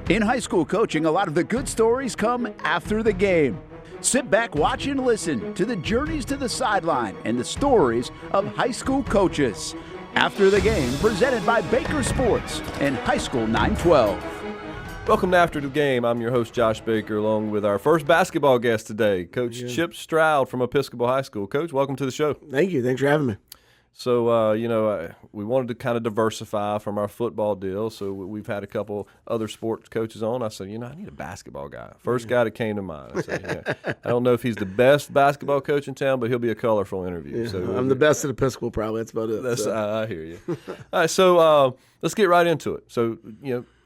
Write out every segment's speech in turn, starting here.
In high school coaching, a lot of the good stories come after the game. Sit back, watch, and listen to the journeys to the sideline and the stories of high school coaches. After the Game, presented by Baker Sports and High School 912. Welcome to After the Game. I'm your host, Josh Baker, along with our first basketball guest today, Coach Chip Stroud from Episcopal High School. Coach, welcome to the show. Thank you. Thanks for having me. So, we wanted to kind of diversify from our football deal, so we've had a couple other sports coaches on. I said, I need a basketball guy. First guy that came to mind. I said, I don't know if he's the best basketball coach in town, but he'll be a colorful interview. Yeah, so I'm the best at Episcopal, probably. That's about it. I hear you. All right, so let's get right into it. So,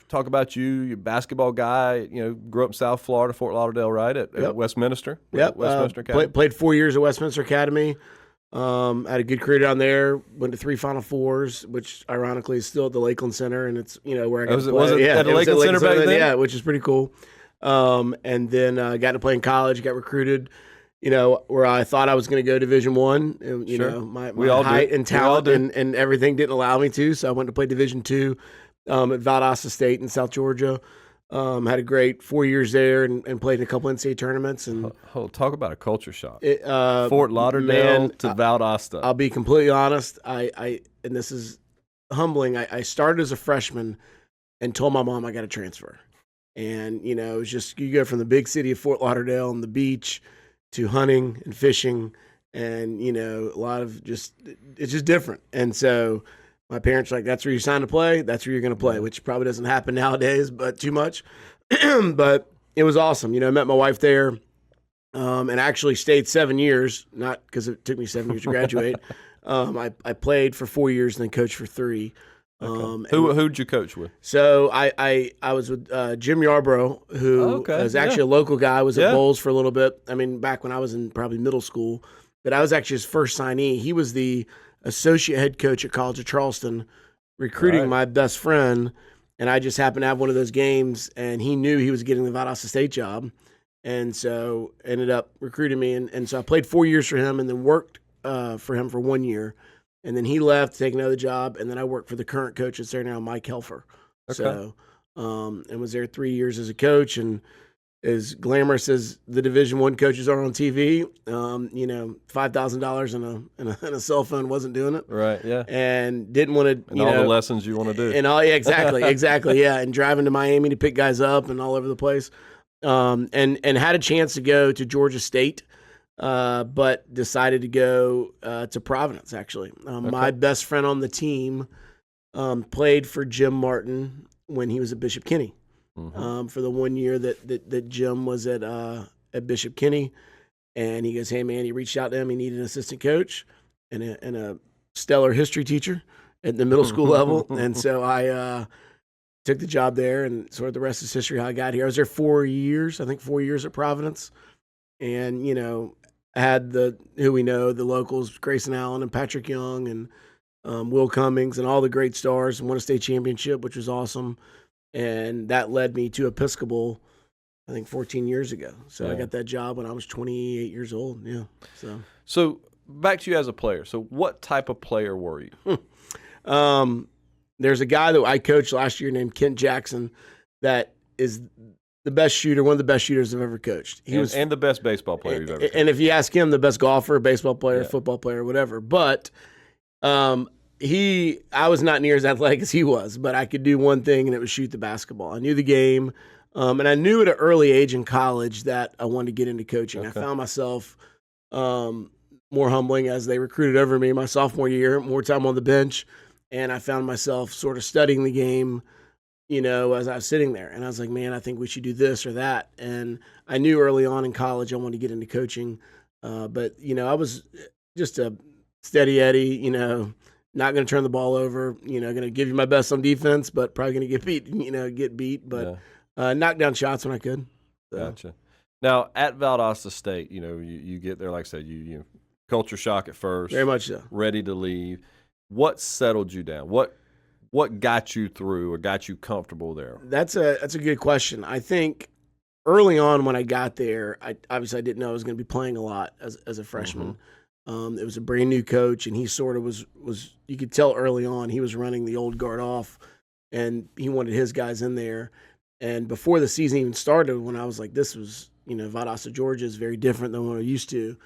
talk about you. You're a basketball guy. Grew up in South Florida, Fort Lauderdale, right, at Westminster. Yep. Westminster Academy. Played 4 years at Westminster Academy. Had a good career down there. Went to 3 Final Fours, which ironically is still at the Lakeland Center, and it's where I got to play. Was it at the Lakeland Center back then? Yeah, which is pretty cool. And then got to play in college. Got recruited. Where I thought I was going to go Division I. Sure. My height and talent and everything didn't allow me to, so I went to play Division II at Valdosta State in South Georgia. Had a great 4 years there and played in a couple NCAA tournaments. And talk about a culture shock. Fort Lauderdale to Valdosta. I'll be completely honest. I and this is humbling. I started as a freshman and told my mom I got to transfer. And it was just, you go from the big city of Fort Lauderdale and the beach to hunting and fishing, and a lot of it's just different. And so my parents were like, that's where you signed to play, that's where you're going to play, which probably doesn't happen nowadays, but too much. But it was awesome. I met my wife there and actually stayed 7 years, not because it took me 7 years to graduate. I played for 4 years and then coached for 3. Okay. Who'd you coach with? So I was with Jim Yarbrough, who was actually a local guy, was at Bowles for a little bit. I mean, back when I was in probably middle school, but I was actually his first signee. He was the associate head coach at College of Charleston, recruiting my best friend, and I just happened to have one of those games, and he knew he was getting the Valdosta State job, and so ended up recruiting me, and so I played 4 years for him and then worked for him for 1 year, and then he left to take another job, and then I worked for the current coach that's there now, Mike Helfer. Okay. So and was there 3 years as a coach, and as glamorous as the Division I coaches are on TV, $5,000 in a cell phone wasn't doing it. Right, yeah. And didn't want to, and all the lessons you want to do. And all, yeah, exactly, yeah. And driving to Miami to pick guys up and all over the place. And had a chance to go to Georgia State, but decided to go to Providence, actually. My best friend on the team played for Jim Martin when he was at Bishop Kenny. For the 1 year that Jim was at Bishop Kenny, and he goes, hey man, he reached out to him. He needed an assistant coach and a stellar history teacher at the middle school level, and so I took the job there, and sort of the rest is history. How I got here, I was there 4 years, I think 4 years at Providence, and I had the locals, Grayson Allen and Patrick Young and Will Cummings and all the great stars, and won a state championship, which was awesome. And that led me to Episcopal, I think 14 years ago. So I got that job when I was 28 years old. Yeah. So back to you as a player. So what type of player were you? There's a guy that I coached last year named Kent Jackson that is the best shooter, one of the best shooters I've ever coached. He was the best baseball player you've ever coached. And if you ask him, the best golfer, baseball player, football player, whatever. But I was not near as athletic as he was, but I could do one thing, and it was shoot the basketball. I knew the game, and I knew at an early age in college that I wanted to get into coaching. I found myself more humbling as they recruited over me my sophomore year, more time on the bench, and I found myself sort of studying the game, as I was sitting there. And I was like, man, I think we should do this or that. And I knew early on in college I wanted to get into coaching, but, I was just a steady Eddie, not going to turn the ball over, going to give you my best on defense, but probably going to get beat, but knock down shots when I could. So. Gotcha. Now, at Valdosta State, you get there, like I said, you culture shock at first. Very much so. Ready to leave. What settled you down? What got you through or got you comfortable there? That's a good question. I think early on when I got there, I didn't know I was going to be playing a lot as a freshman. It was a brand new coach, and he sort of was you could tell early on he was running the old guard off and he wanted his guys in there. And before the season even started, when I was like, this was, Valdosta, Georgia is very different than what I'm used to.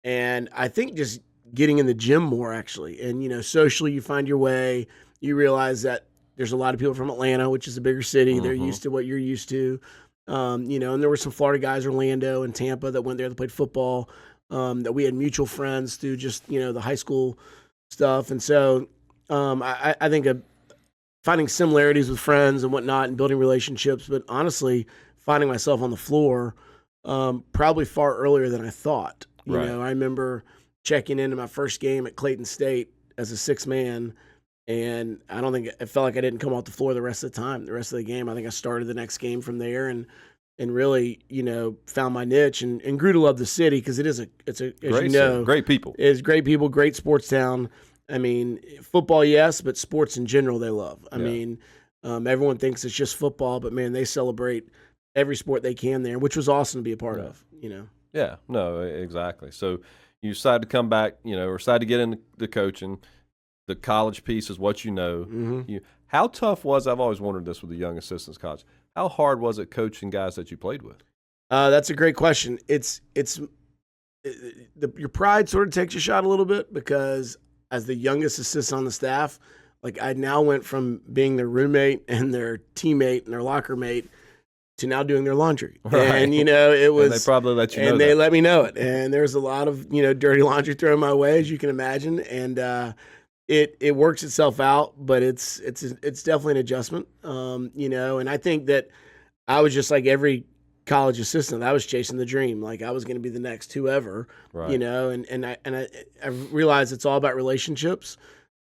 And I think just getting in the gym more, actually. And, socially, you find your way. You realize that there's a lot of people from Atlanta, which is a bigger city. They're used to what you're used to. And there were some Florida guys, Orlando and Tampa, that went there that played football, that we had mutual friends through just, the high school stuff. And so I think finding similarities with friends and whatnot and building relationships, but honestly, finding myself on the floor probably far earlier than I thought. I remember checking into my first game at Clayton State as a sixth man, and I don't think it felt like I didn't come off the floor the rest of the time. The rest of the game, I think I started the next game from there, and really, found my niche and grew to love the city because it's a as great people. It's great people, great sports town. I mean, football, yes, but sports in general they love. I mean, everyone thinks it's just football, but man, they celebrate every sport they can there, which was awesome to be a part of. Yeah, no, exactly. So you decided to come back, or decided to get into the coaching. The college piece is what you know. How tough was, I've always wondered this with the young assistants college, how hard was it coaching guys that you played with? That's a great question. Your pride sort of takes a shot a little bit because as the youngest assistant on the staff, like I now went from being their roommate and their teammate and their locker mate to now doing their laundry. Right. And, it was. And they probably let you know. And they let me know it. And there's a lot of, dirty laundry thrown my way, as you can imagine. And it works itself out, but it's definitely an adjustment. And I think that I was just like every college assistant. I was chasing the dream. Like I was going to be the next whoever, right. and I realized it's all about relationships,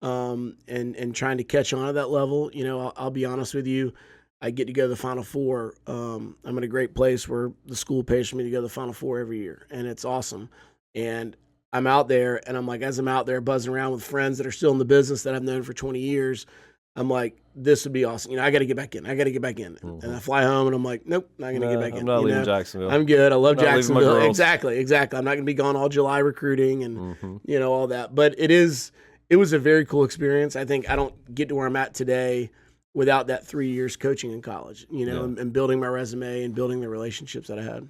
and trying to catch on at that level. I'll be honest with you. I get to go to the Final Four. I'm in a great place where the school pays for me to go to the Final Four every year, and it's awesome. And I'm out there, and I'm like, as I'm out there buzzing around with friends that are still in the business that I've known for 20 years, I'm like, this would be awesome. I got to get back in. And I fly home, and I'm like, nope, not going to get back in. I'm not leaving Jacksonville. I'm good. I love Jacksonville. Exactly. I'm not going to be gone all July recruiting and all that. But it was a very cool experience. I think I don't get to where I'm at today without that 3 years coaching in college, and building my resume and building the relationships that I had.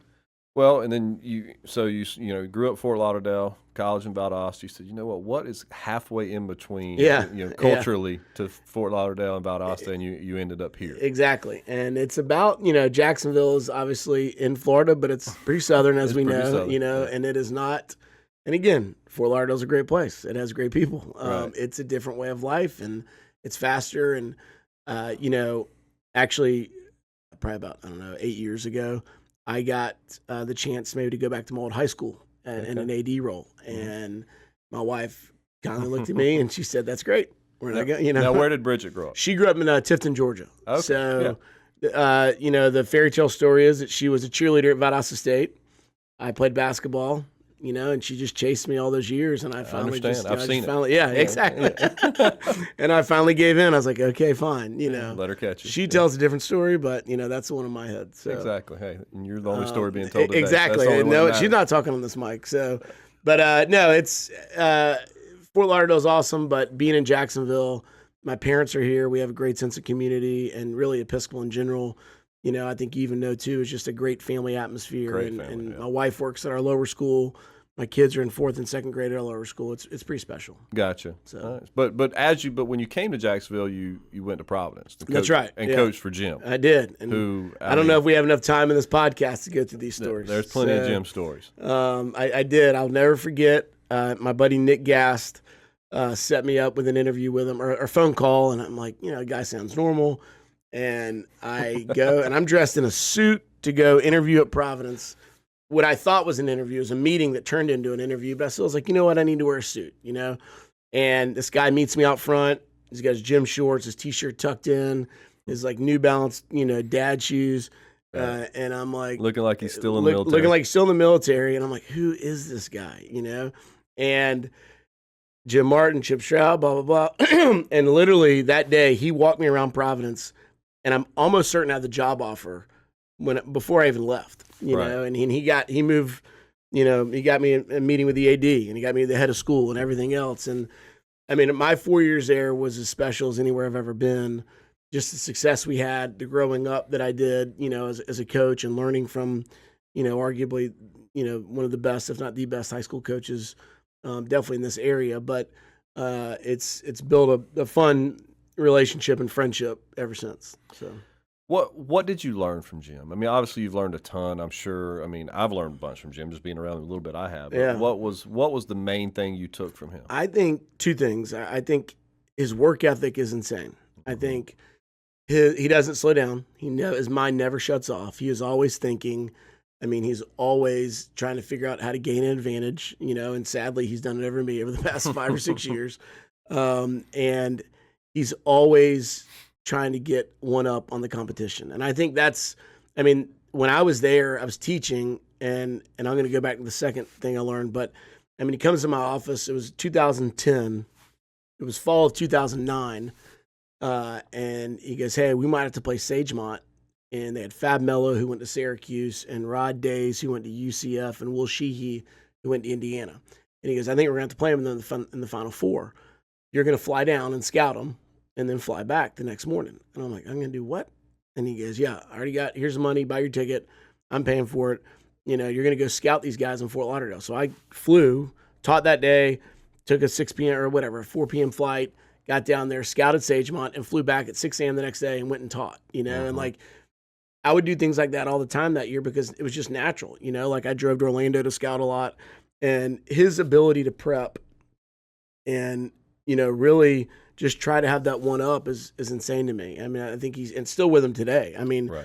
Well, and then you grew up Fort Lauderdale, college in Valdosta. You said, what is halfway in between, culturally to Fort Lauderdale and Valdosta, and you ended up here. Exactly. And it's about, Jacksonville is obviously in Florida, but it's pretty southern, as we know, and it is not. And again, Fort Lauderdale's a great place. It has great people. Right. It's a different way of life, and it's faster. And, actually, probably about, 8 years ago, I got the chance maybe to go back to my old high school in an AD role. And my wife kind of looked at me and she said, that's great. We're not going, Now, where did Bridget grow up? She grew up in Tifton, Georgia. Okay. So, the fairy tale story is that she was a cheerleader at Valdosta State. I played basketball. And she just chased me all those years, and I finally I've seen it. Yeah, exactly. And I finally gave in. I was like, okay, fine. Let her catch you. She tells a different story, but that's the one in my head. So. Exactly. Hey, and you're the only story being told today. Exactly. No, she's not talking on this mic. So, but no, it's Fort Lauderdale's awesome. But being in Jacksonville, my parents are here. We have a great sense of community, and really Episcopal in general. I think you even know too, it's just a great family atmosphere. And my wife works at our lower school. My kids are in 4th and 2nd grade at our lower school. It's pretty special. Gotcha. So, but when you came to Jacksonville, you went to Providence. That's right. And coached for Jim. I did. And I don't know if we have enough time in this podcast to go through these stories. There's plenty of Jim stories. I did. I'll never forget. My buddy Nick Gast set me up with an interview with him or a phone call, and I'm like, the guy sounds normal. And I go, and I'm dressed in a suit to go interview at Providence. What I thought was an interview was a meeting that turned into an interview, but I still was like, I need to wear a suit, And this guy meets me out front. He's got his gym shorts, his T-shirt tucked in, his like New Balance, dad shoes. And I'm like, looking like he's still in the military. Looking like he's still in the military. And I'm like, who is this guy, And Jim Martin, Chip Stroud, blah, blah, blah. And literally that day, he walked me around Providence, and I'm almost certain I had the job offer before I even left. And he moved, he got me a meeting with the AD, and he got me the head of school and everything else. And I mean, my 4 years there was as special as anywhere I've ever been, just the success we had, the growing up that I did, as a coach and learning from, arguably, one of the best, if not the best high school coaches, definitely in this area. But it's built a fun relationship and friendship ever since. So. What did you learn from Jim? I mean, obviously you've learned a ton, I'm sure. I mean, I've learned a bunch from Jim, just being around him a little bit I have. But yeah. What was the main thing you took from him? I think two things. I think his work ethic is insane. I think he doesn't slow down. His mind never shuts off. He is always thinking. I mean, he's always trying to figure out how to gain an advantage, and sadly he's done it over me over the past 5 or 6 years. And he's always trying to get one up on the competition. And I think when I was there, I was teaching, and I'm going to go back to the second thing I learned, but he comes to my office, it was 2010, it was fall of 2009, and he goes, hey, we might have to play Sagemont. And they had Fab Mello, who went to Syracuse, and Rod Days, who went to UCF, and Will Sheehy, who went to Indiana. And he goes, I think we're going to have to play them in the Final Four. You're going to fly down and scout them, and then fly back the next morning. And I'm like, I'm going to do what? And he goes, yeah, I already here's the money, buy your ticket. I'm paying for it. You're going to go scout these guys in Fort Lauderdale. So I flew, taught that day, took a 6 p.m. or whatever, 4 p.m. flight, got down there, scouted Sagemont, and flew back at 6 a.m. the next day and went and taught, and I would do things like that all the time that year because it was just natural, I drove to Orlando to scout a lot, and his ability to prep and, really just try to have that one up is insane to me. I mean, I think and still with him today. I mean, right.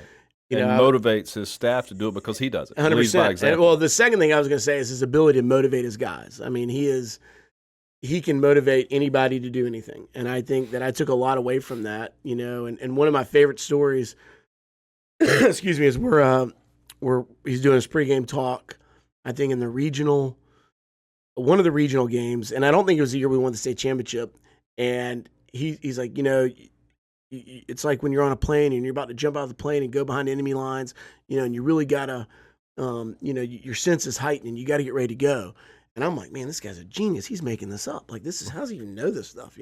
Motivates his staff to do it because he does it. 100%. And, well, the second thing I was going to say is his ability to motivate his guys. I mean, he can motivate anybody to do anything. And I think that I took a lot away from that, and one of my favorite stories, excuse me, is where he's doing his pregame talk, I think in one of the regional games, and I don't think it was the year we won the state championship. And he's like, it's like when you're on a plane and you're about to jump out of the plane and go behind enemy lines, and you really gotta, your sense is heightened and you got to get ready to go. And I'm like, man, this guy's a genius. He's making this up. Like, how does he even know this stuff,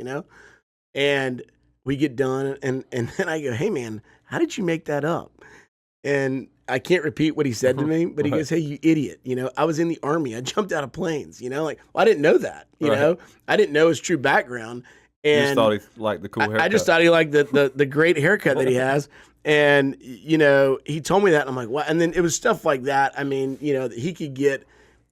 And we get done, and then I go, hey, man, how did you make that up? And I can't repeat what he said to me, but he goes, hey, you idiot. I was in the Army. I jumped out of planes, I didn't know that, I didn't know his true background. And you just thought he liked the cool haircut. I just thought he liked the great haircut that he has. And, he told me that, and I'm like, what? And then it was stuff like that. I mean, that he could get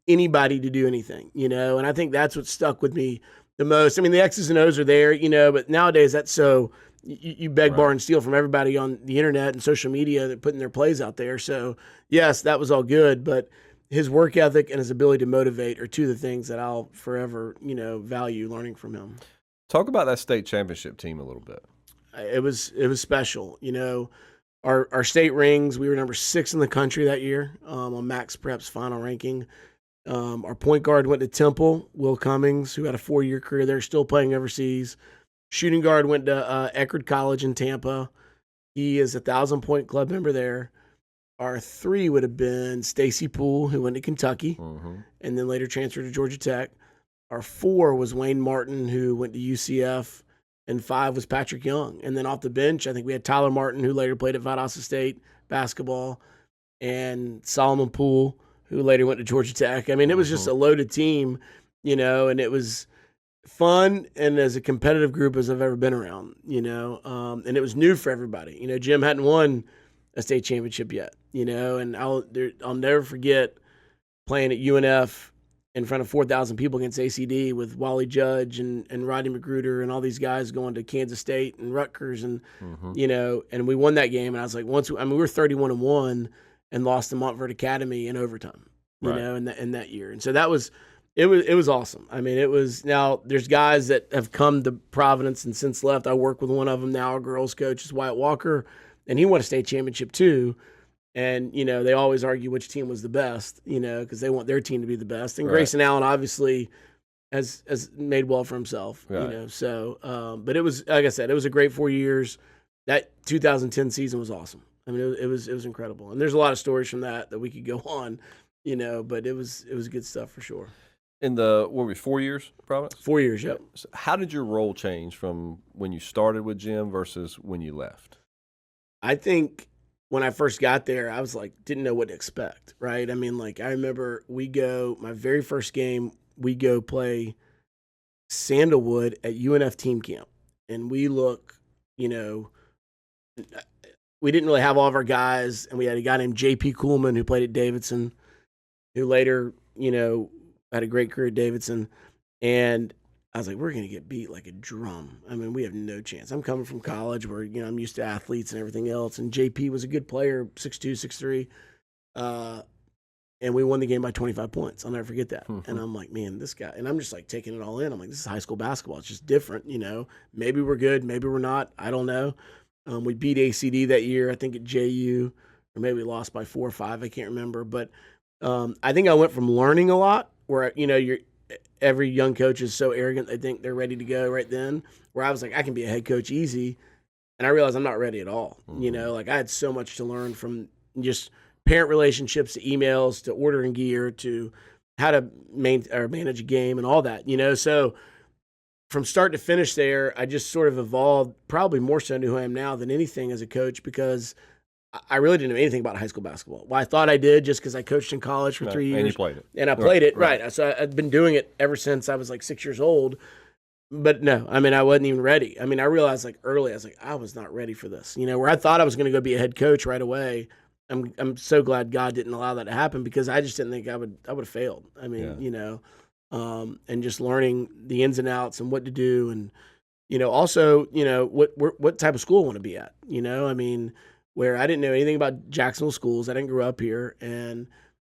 anybody to do anything, and I think that's what stuck with me the most. I mean, the X's and O's are there, but nowadays that's so you beg, borrow, and steal from everybody on the internet and social media that putting their plays out there. So yes, that was all good, but his work ethic and his ability to motivate are two of the things that I'll forever, value learning from him. Talk about that state championship team a little bit. It was special, our state rings. We were number 6 in the country that year on Max Prep's final ranking. Our point guard went to Temple, Will Cummings, who had a 4-year career there, still playing overseas. Shooting guard went to Eckerd College in Tampa. He is a 1,000-point club member there. Our 3 would have been Stacy Poole, who went to Kentucky, and then later transferred to Georgia Tech. Our 4 was Wayne Martin, who went to UCF, and 5 was Patrick Young. And then off the bench, I think we had Tyler Martin, who later played at Valdosta State basketball, and Solomon Poole, who later went to Georgia Tech. I mean, it was just a loaded team, and it was fun and as a competitive group as I've ever been around, and it was new for everybody. Jim hadn't won a state championship yet, and I'll never forget playing at UNF in front of 4,000 people against ACD with Wally Judge and Rodney Magruder and all these guys going to Kansas State and Rutgers and, and we won that game. And I was like, we were 31-1 and lost to Montverde Academy in overtime, in that year. And so it was awesome. I mean, now there's guys that have come to Providence and since left. I work with one of them now, our girls coach is Wyatt Walker, and he won a state championship too. And, they always argue which team was the best, because they want their team to be the best. And Grayson Allen obviously has made well for himself, so, but it was, like I said, it was a great 4 years. That 2010 season was awesome. I mean, it was incredible. And there's a lot of stories from that we could go on, but it was good stuff for sure. In the, what were we, 4 years, Providence? 4 years, yep. So how did your role change from when you started with Jim versus when you left? I think when I first got there, I was like, didn't know what to expect, right? I mean, like, I remember my very first game, we go play Sandalwood at UNF team camp. And we look, we didn't really have all of our guys. And we had a guy named J.P. Kuhlman who played at Davidson, who later, had a great career at Davidson. And I was like, we're going to get beat like a drum. I mean, we have no chance. I'm coming from college where, I'm used to athletes and everything else. And JP was a good player, 6'2", 6'3". And we won the game by 25 points. I'll never forget that. Mm-hmm. And I'm like, man, this guy. And I'm just like taking it all in. I'm like, this is high school basketball. It's just different, Maybe we're good. Maybe we're not. I don't know. We beat ACD that year, I think at JU. Or maybe we lost by 4 or 5. I can't remember. But I think I went from learning a lot where, every young coach is so arrogant they think they're ready to go right then, where I was like, I can be a head coach easy. And I realized I'm not ready at all. Mm-hmm. Like I had so much to learn from just parent relationships to emails to ordering gear to how to manage a game and all that, So from start to finish there, I just sort of evolved probably more so into who I am now than anything as a coach because I really didn't know anything about high school basketball. Well, I thought I did just because I coached in college for 3 years. And you played it. And I played it, right. So I've been doing it ever since I was like 6 years old. But no, I mean, I wasn't even ready. I mean, I realized like early, I was like, I was not ready for this. Where I thought I was going to go be a head coach right away. I'm so glad God didn't allow that to happen because I just didn't think I would have failed. I mean, and just learning the ins and outs and what to do. And, also, what type of school I want to be at, I mean, where I didn't know anything about Jacksonville schools. I didn't grow up here. And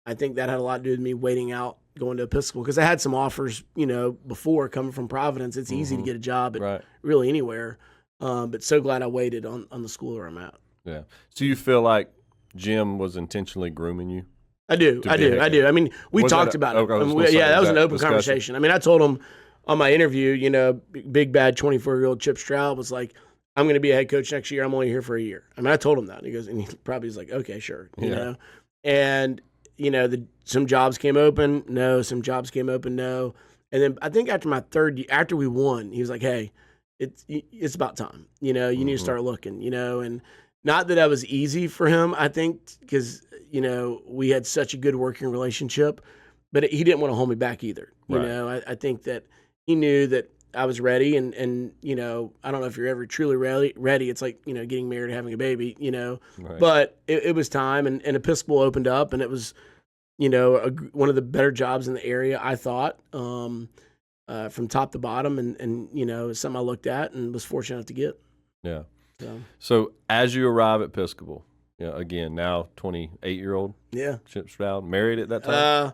I think that had a lot to do with me waiting out, going to Episcopal. Because I had some offers, before coming from Providence. It's easy to get a job at really anywhere. But so glad I waited on the school where I'm at. Yeah. So you feel like Jim was intentionally grooming you? I do. I mean, we talked about it. That was an open conversation. I mean, I told him on my interview, big bad 24-year-old Chip Stroud was like, I'm going to be a head coach next year. I'm only here for a year. I mean, I told him that. And he goes, and he probably was like, okay, sure. You know? And, some jobs came open. No. Some jobs came open. No. And then I think after my third year, after we won, he was like, hey, it's about time. You need to start looking, and not that that was easy for him, I think, because, we had such a good working relationship, but he didn't want to hold me back either. I think that he knew that I was ready and I don't know if you're ever truly ready. It's like, getting married, having a baby, but it was time and Episcopal opened up and it was, one of the better jobs in the area, I thought, from top to bottom and it's something I looked at and was fortunate enough to get. Yeah. So as you arrive at Episcopal, again, now 28-year-old Chip Stroud, married at that time?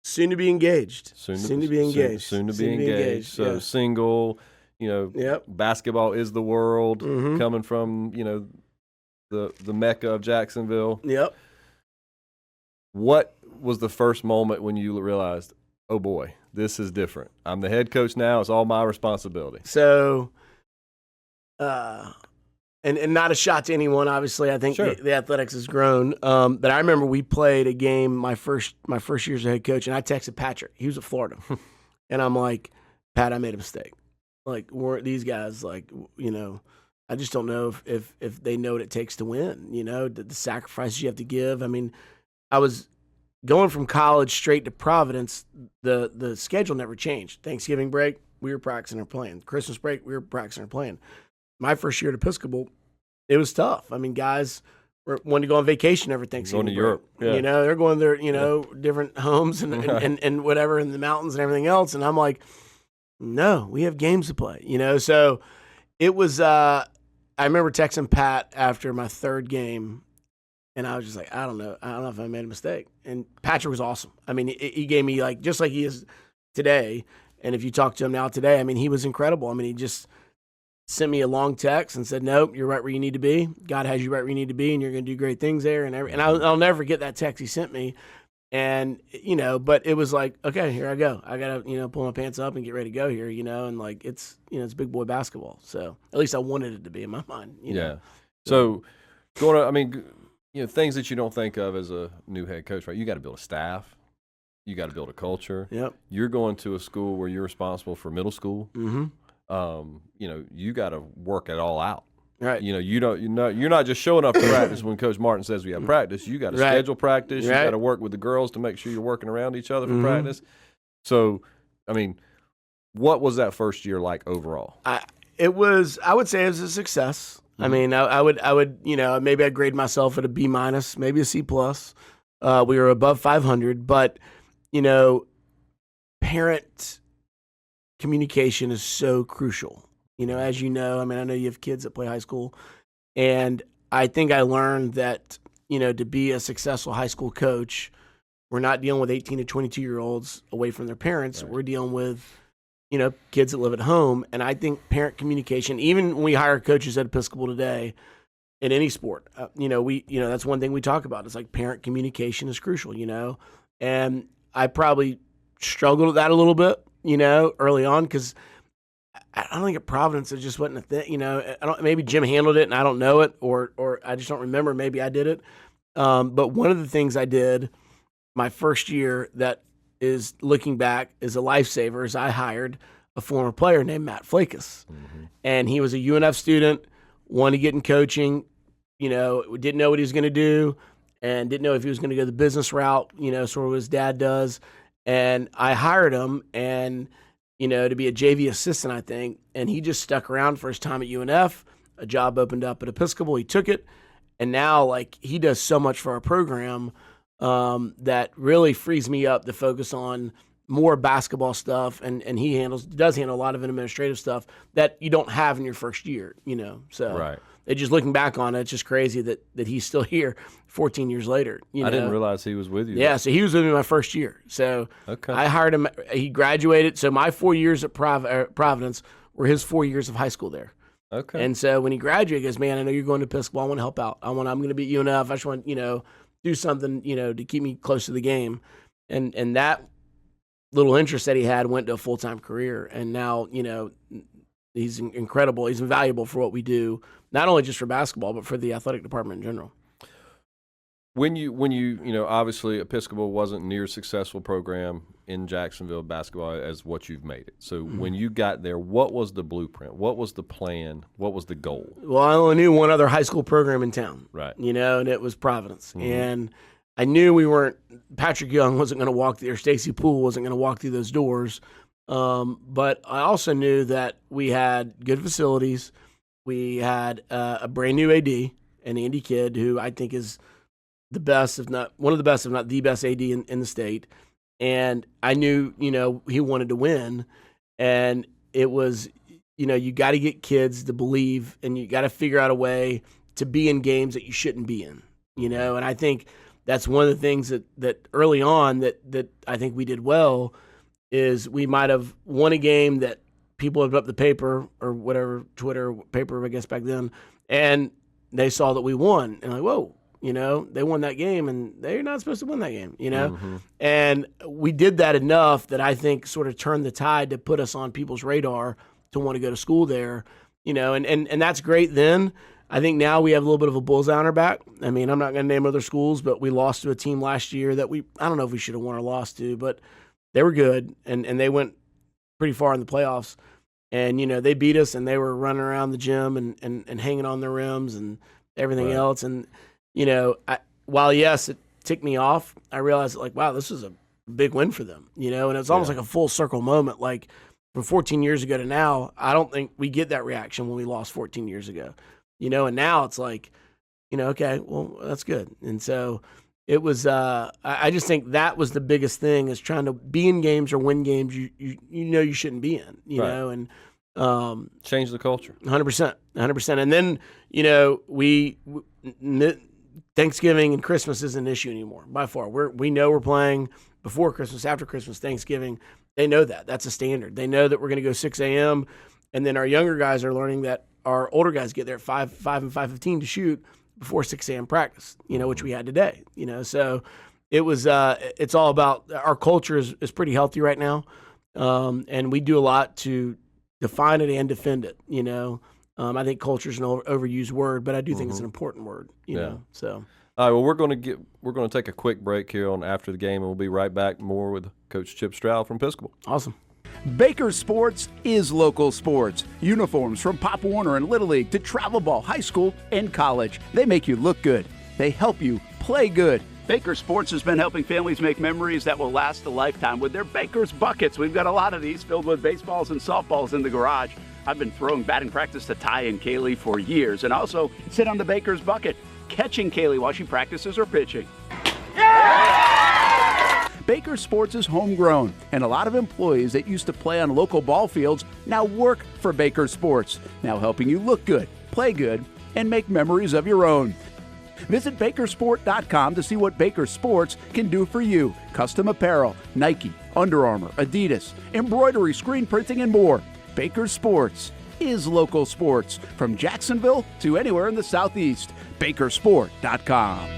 Soon to be engaged. Soon to be engaged. So single, basketball is the world, coming from, the Mecca of Jacksonville. Yep. What was the first moment when you realized, oh boy, this is different? I'm the head coach now. It's all my responsibility. So, and not a shot to anyone, obviously. I think the athletics has grown. But I remember we played a game my first year as a head coach, and I texted Patrick. He was at Florida. And I'm like, Pat, I made a mistake. Like, weren't these guys, like, I just don't know if they know what it takes to win, the sacrifices you have to give. I mean, I was going from college straight to Providence. The schedule never changed. Thanksgiving break, we were practicing or playing. Christmas break, we were practicing or playing. My first year at Episcopal, it was tough. I mean, guys wanted to go on vacation every Thanksgiving. Going to Europe. Yeah. They're going to their, different homes and whatever in the mountains and everything else. And I'm like, no, we have games to play, So it was, I remember texting Pat after my third game, and I was just like, I don't know if I made a mistake. And Patrick was awesome. I mean, he gave me, like, just like he is today. And if you talk to him now today, I mean, he was incredible. I mean, he just sent me a long text and said, nope, you're right where you need to be. God has you right where you need to be, and you're going to do great things there. And I'll never forget that text he sent me. And, but it was like, okay, here I go. I got to, pull my pants up and get ready to go here, and like, it's big boy basketball. So at least I wanted it to be in my mind, know. So things that you don't think of as a new head coach, right? You got to build a staff. You got to build a culture. Yep. You're going to a school where you're responsible for middle school. Mm-hmm. You got to work it all out. Right. You're not just showing up to practice when Coach Martin says we have practice. You got to schedule practice. You got to work with the girls to make sure you're working around each other for practice. So, I mean, what was that first year like overall? I would say it was a success. I mean, I would, maybe I'd grade myself at a B-, maybe a C+. We were above 500, but, parent communication is so crucial. As you know, I mean, I know you have kids that play high school, and I think I learned that, to be a successful high school coach, we're not dealing with 18 to 22-year-olds away from their parents. Right. We're dealing with, kids that live at home. And I think parent communication, even when we hire coaches at Episcopal today, in any sport, that's one thing we talk about. It's like parent communication is crucial, and I probably struggled with that a little bit, early on, because I don't think at Providence it just wasn't a thing. Maybe Jim handled it and I don't know it, or I just don't remember. Maybe I did it. But one of the things I did my first year that is, looking back, is a lifesaver is I hired a former player named Matt Flakus. Mm-hmm. And he was a UNF student, wanted to get in coaching, didn't know what he was going to do, and didn't know if he was going to go the business route, sort of what his dad does. And I hired him to be a JV assistant, I think. And he just stuck around for his time at UNF. A job opened up at Episcopal. He took it. And now, he does so much for our program that really frees me up to focus on more basketball stuff. And he does handle a lot of administrative stuff that you don't have in your first year, So right. Just looking back on it, it's just crazy that he's still here 14 years later. I didn't realize he was with you. Yeah, so he was with me my first year. So okay. I hired him. He graduated. So my 4 years at Providence were his 4 years of high school there. Okay. And so when he graduated, he goes, man, I know you're going to Episcopal. I want to help out. I'm going to be at UNF. I just want, do something, to keep me close to the game. And that little interest that he had went to a full-time career. And now, he's incredible. He's invaluable for what we do, not only just for basketball, but for the athletic department in general. When you obviously Episcopal wasn't near successful program in Jacksonville basketball as what you've made it. So when you got there, what was the blueprint? What was the plan? What was the goal? Well, I only knew one other high school program in town, right? And it was Providence. And I knew Patrick Young wasn't going to walk there. Stacy Poole wasn't going to walk through those doors. But I also knew that we had good facilities. We had a brand new AD, an Andy Kidd, who I think is the best, if not one of the best, if not the best AD in the state. And I knew, he wanted to win. And it was, you got to get kids to believe, and you got to figure out a way to be in games that you shouldn't be in, And I think that's one of the things that early on that I think we did well is we might have won a game that people had put up the paper or whatever, Twitter, paper, I guess back then, and they saw that we won. And whoa, they won that game, and they're not supposed to win that game, Mm-hmm. And we did that enough that I think sort of turned the tide to put us on people's radar to want to go to school there, and that's great then. I think now we have a little bit of a bullseye on our back. I mean, I'm not going to name other schools, but we lost to a team last year that I don't know if we should have won or lost to, but they were good, and they went pretty far in the playoffs. And, they beat us, and they were running around the gym and hanging on their rims and everything right. else. And, while, yes, it ticked me off, I realized, wow, this is a big win for them, and it's almost like a full circle moment. Like, from 14 years ago to now, I don't think we get that reaction when we lost 14 years ago, and now it's like, okay, well, that's good. And so it was, I just think that was the biggest thing, is trying to be in games or win games you shouldn't be in, right. And change the culture. 100%. And then, Thanksgiving and Christmas isn't an issue anymore by far. We know we're playing before Christmas, after Christmas, Thanksgiving. They know that. That's a standard. They know that we're going to go 6 a.m. And then our younger guys are learning that our older guys get there at 5 and 5:15 to shoot before 6 a.m. practice, which we had today, So it was, it's all about, our culture is pretty healthy right now. And we do a lot to define it and defend it, I think culture is an overused word, but I do think it's an important word. You know, so. All right, well, we're going to take a quick break here on After the Game, and we'll be right back more with Coach Chip Stroud from Episcopal. Awesome. Baker Sports is local sports. Uniforms from Pop Warner and Little League to travel ball, high school, and college. They make you look good. They help you play good. Baker Sports has been helping families make memories that will last a lifetime with their Baker's Buckets. We've got a lot of these filled with baseballs and softballs in the garage. I've been throwing batting practice to Ty and Kaylee for years, and also sit on the Baker's Bucket, catching Kaylee while she practices her pitching. Yeah! Baker Sports is homegrown, and a lot of employees that used to play on local ball fields now work for Baker Sports, now helping you look good, play good, and make memories of your own. Visit Bakersport.com to see what Baker Sports can do for you. Custom apparel, Nike, Under Armour, Adidas, embroidery, screen printing, and more. Baker Sports is local sports from Jacksonville to anywhere in the Southeast. Bakersport.com.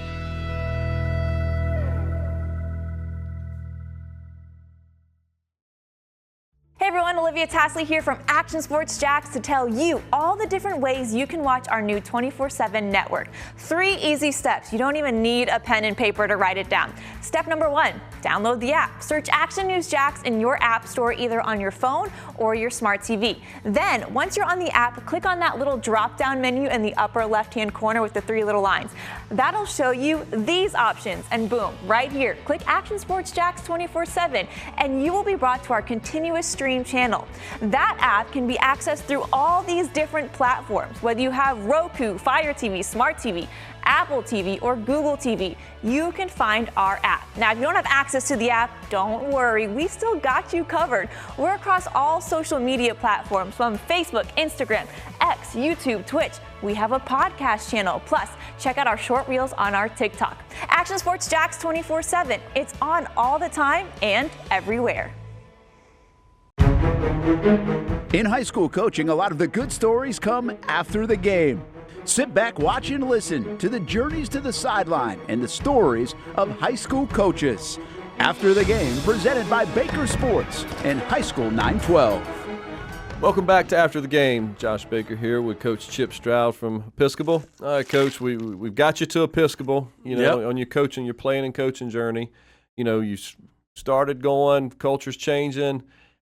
Hey everyone, Olivia Tasley here from Action Sports Jax to tell you all the different ways you can watch our new 24/7 network. 3 easy steps. You don't even need a pen and paper to write it down. Step number 1, download the app. Search Action News Jax in your app store either on your phone or your smart TV. Then, once you're on the app, click on that little drop-down menu in the upper left-hand corner with the 3 little lines. That'll show you these options, and boom, right here, click Action Sports Jax 24/7, and you will be brought to our continuous stream channel. That app can be accessed through all these different platforms, whether you have Roku, Fire TV, Smart TV, Apple TV, or Google TV. You can find our app. Now, if you don't have access to the app, don't worry, we still got you covered. We're across all social media platforms from Facebook, Instagram, X, YouTube, Twitch. We have a podcast channel. Plus, check out our short reels on our TikTok. Action Sports Jax 24/7. It's on all the time and everywhere. In high school coaching, a lot of the good stories come after the game. Sit back, watch, and listen to the journeys to the sideline and the stories of high school coaches. After the Game, presented by Baker Sports and High School 912. Welcome back to After the Game. Josh Baker here with Coach Chip Stroud from Episcopal. All right, Coach, we've got you to Episcopal, on your coaching, your playing and coaching journey. You started going, culture's changing,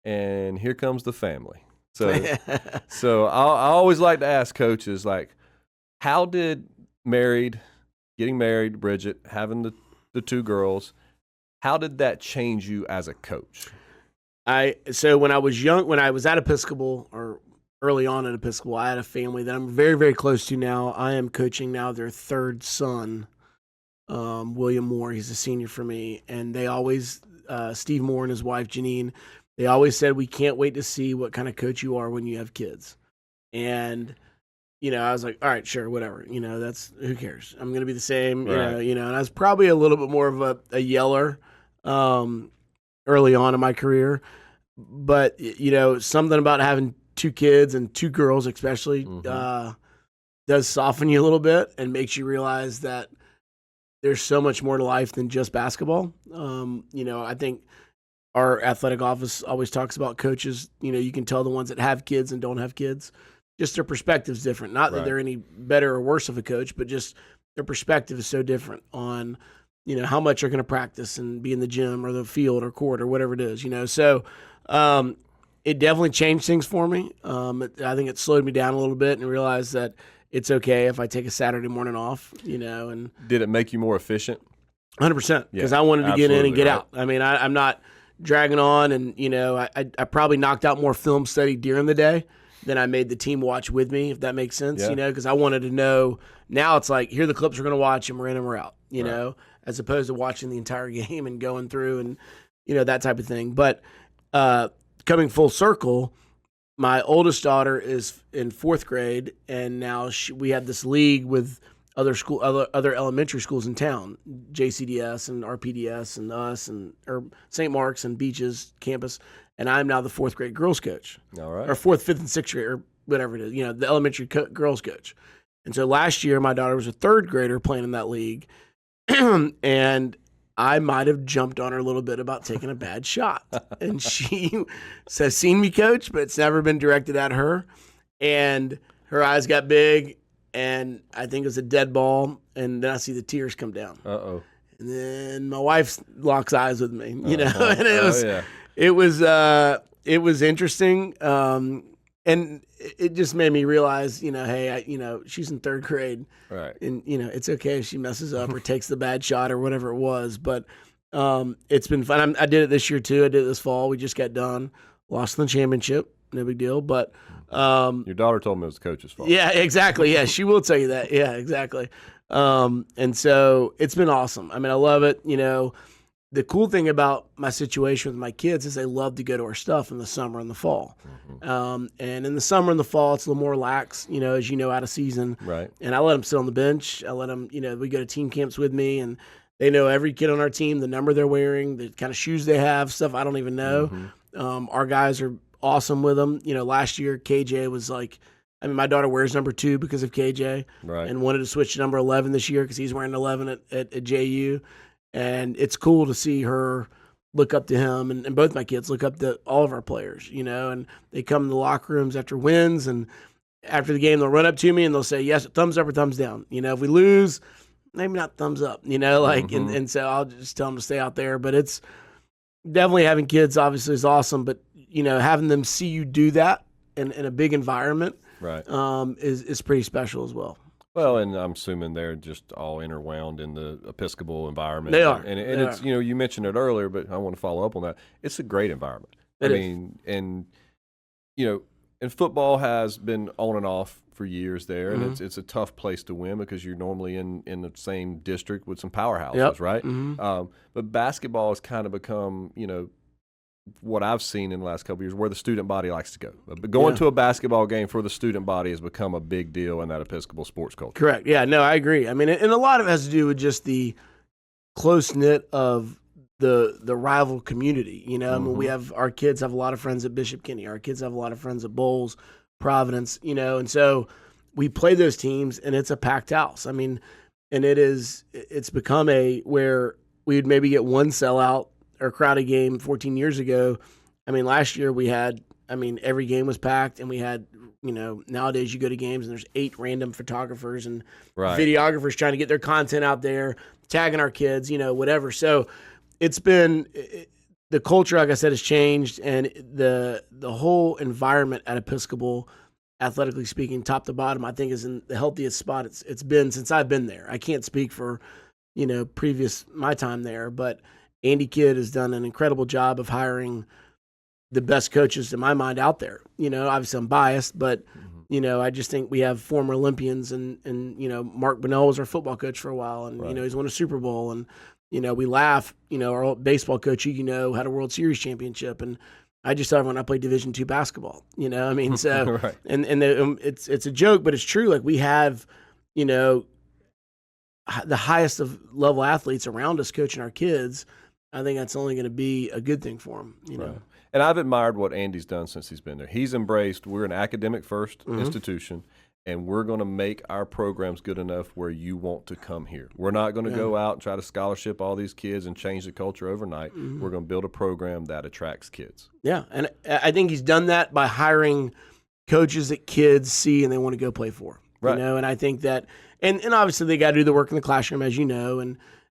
and here comes the family. So I always like to ask coaches, like, how did getting married, Bridget, having the 2 girls, how did that change you as a coach? So when I was young, when I was at Episcopal or early on at Episcopal, I had a family that I'm very, very close to now. I am coaching now their 3rd son, William Moore. He's a senior for me. And they always, Steve Moore and his wife, Janine, they always said, we can't wait to see what kind of coach you are when you have kids. And, I was like, all right, sure, whatever. That's, who cares? I'm going to be the same, right. And I was probably a little bit more of a yeller early on in my career. But, something about having 2 kids and 2 girls especially does soften you a little bit and makes you realize that there's so much more to life than just basketball. I think our athletic office always talks about coaches. You can tell the ones that have kids and don't have kids. Just their perspective's different. Not that they're any better or worse of a coach, but just their perspective is so different on, how much you're going to practice and be in the gym or the field or court or whatever it is, So it definitely changed things for me. I think it slowed me down a little bit and realized that it's okay if I take a Saturday morning off, And Did it make you more efficient? 100%, because I wanted to get in and get out. I mean, I'm not dragging on, and I probably knocked out more film study during the day than I made the team watch with me, if that makes sense. Because I wanted to know. Now it's like, here are the clips we're going to watch, and we're in and we're out. As opposed to watching the entire game and going through and that type of thing. But coming full circle, my oldest daughter is in 4th grade, and now we have this league with other elementary schools in town, JCDS and RPDS and us or St. Mark's and Beaches campus, and I'm now the 4th grade girls coach. All right. Or 4th, 5th, and 6th grade, or whatever it is, the elementary girls coach. And so last year, my daughter was a 3rd grader playing in that league, and I might have jumped on her a little bit about taking a bad shot. And she has seen me coach, but it's never been directed at her. And her eyes got big, and I think it was a dead ball, and then I see the tears come down. Uh-oh. And then my wife locks eyes with me, and it was interesting. And it just made me realize, hey, she's in third grade. Right. And, it's okay if she messes up or takes the bad shot or whatever it was. But it's been fun. I did it this year, too. I did it this fall. We just got done. Lost in the championship. No big deal. But your daughter told me it was the coach's fault. Yeah, exactly. Yeah, she will tell you that. Yeah, exactly. And so it's been awesome. I mean, I love it. The cool thing about my situation with my kids is they love to go to our stuff in the summer and the fall. Mm-hmm. And in the summer and the fall, it's a little more relaxed, as out of season. Right. And I let them sit on the bench. I let them, we go to team camps with me, and they know every kid on our team, the number they're wearing, the kind of shoes they have, stuff I don't even know. Mm-hmm. Our guys are awesome with them. Last year, KJ was like, my daughter wears number 2 because of KJ. Right. And wanted to switch to number 11 this year because he's wearing 11 at JU. And it's cool to see her look up to him, and both my kids look up to all of our players, and they come in the locker rooms after wins, and after the game, they'll run up to me and they'll say, yes, thumbs up or thumbs down. If we lose, maybe not thumbs up, and so I'll just tell them to stay out there. But it's definitely, having kids obviously is awesome, but, having them see you do that in a big environment right. is pretty special as well. Well, and I'm assuming they're just all interwound in the Episcopal environment. They are. And it's, you mentioned it earlier, but I want to follow up on that. It's a great environment. And football has been on and off for years there, and Mm-hmm. it's a tough place to win because you're normally in the same district with some powerhouses, right? Mm-hmm. But basketball has kind of become, what I've seen in the last couple of years, where the student body likes to go. But going to a basketball game for the student body has become a big deal in that Episcopal sports culture. Correct. Yeah, no, I agree. I mean, and a lot of it has to do with just the close-knit of the rival community. I mean, we have, our kids have a lot of friends at Bishop Kenny. Our kids have a lot of friends at Bowles, Providence, and so we play those teams, and it's a packed house. I mean, and it's become where we would maybe get one sellout or crowded game 14 years ago. I mean, last year we had, every game was packed, and we had, nowadays you go to games and there's 8 random photographers and videographers trying to get their content out there, tagging our kids, whatever. So it's been, the culture, like I said, has changed, and the whole environment at Episcopal, athletically speaking, top to bottom, I think is in the healthiest spot it's been since I've been there. I can't speak for, previous my time there, but Andy Kidd has done an incredible job of hiring the best coaches, in my mind, out there. Obviously I'm biased, but, I just think we have former Olympians, and Mark Bunnell was our football coach for a while, and, he's won a Super Bowl, and, we laugh, our old baseball coach, had a World Series championship, and I just tell everyone I played Division II basketball, so, right. and it's a joke, but it's true. Like, we have, the highest of level athletes around us coaching our kids. I think that's only going to be a good thing for them, Right. And I've admired what Andy's done since he's been there. He's embraced, we're an academic-first institution, and we're going to make our programs good enough where you want to come here. We're not going to go out and try to scholarship all these kids and change the culture overnight. We're going to build a program that attracts kids. Yeah, and I think he's done that by hiring coaches that kids see and they want to go play for. Right. And I think that, and obviously they got to do the work in the classroom, as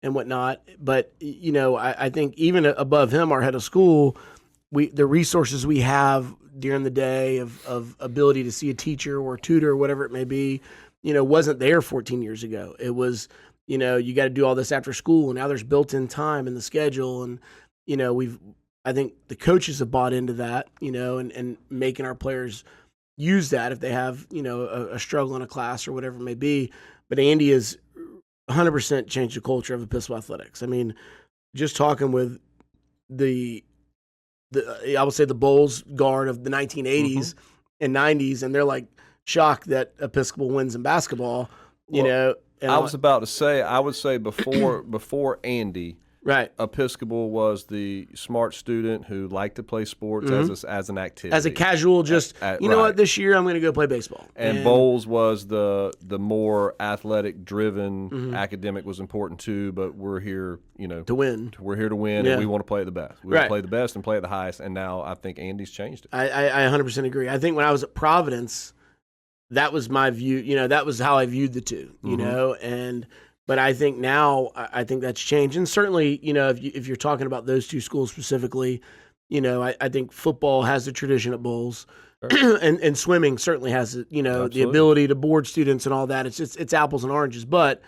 and whatnot. But, I think even above him, our head of school, the resources we have during the day of ability to see a teacher or a tutor or whatever it may be, wasn't there 14 years ago. It was, you got to do all this after school, and now there's built-in time in the schedule. And, I think the coaches have bought into that, and making our players use that if they have, a struggle in a class or whatever it may be. But Andy has 100% changed the culture of Episcopal athletics. I mean, just talking with I would say the Bowles guard of the 1980s and 90s, and they're like shocked that Episcopal wins in basketball. And I was about to say, I would say before Andy, right, Episcopal was the smart student who liked to play sports as an activity, as a casual. You know what? This year I'm going to go play baseball. And Bowles was the more athletic driven. Academic was important too, but we're here, to win. We're here to win, and we want to play at the best. We want to play the best and play at the highest. And now I think Andy's changed it. I 100% agree. I think when I was at Providence, that was my view. You know, that was how I viewed the two. You know, but I think now I think that's changed, and certainly, you know, if you're talking about those two schools specifically, you know, I think football has the tradition at bowls. Sure. and swimming certainly has, you know, Absolutely. The ability to board students and all that. It's apples and oranges, but